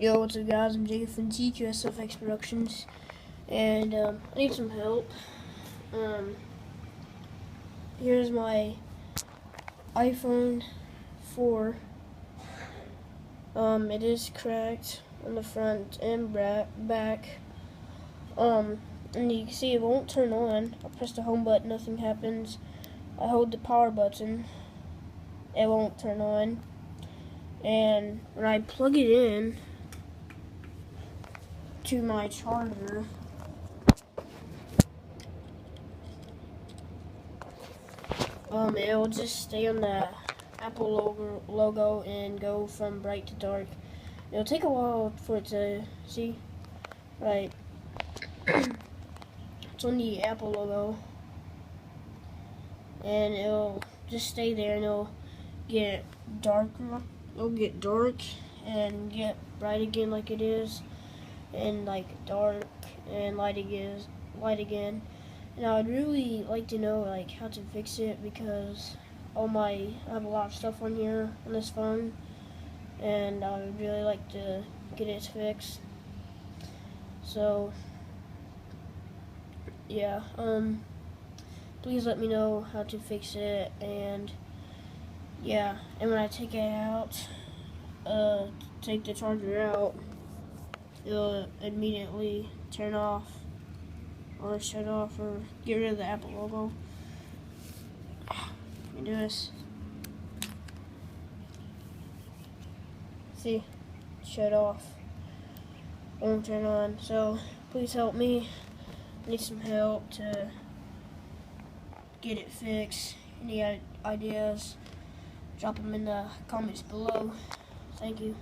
Yo, what's up, guys? I'm Jacob from TQSFX Productions, and I need some help. Um, Here's my iPhone 4. It is cracked on the front and back. And you can see it won't turn on. I press the home button, nothing happens. I hold the power button, it won't turn on. And when I plug it in to my charger, it'll just stay on the Apple logo and go from bright to dark. It'll take a while for it to see. Right. It's on the Apple logo. And it'll just stay there and it'll get darker. It'll get dark and get bright again like it is. And like dark and light again. And I would really like to know like how to fix it because I have a lot of stuff on here on this phone, and I would really like to get it fixed. So yeah, please let me know how to fix it, and yeah, and when I take it out, take the charger out, it'll immediately turn off or shut off or get rid of the Apple logo. Let me do this. See, shut off. Won't turn on. So please help me. I need some help to get it fixed. Any ideas? Drop them in the comments below. Thank you.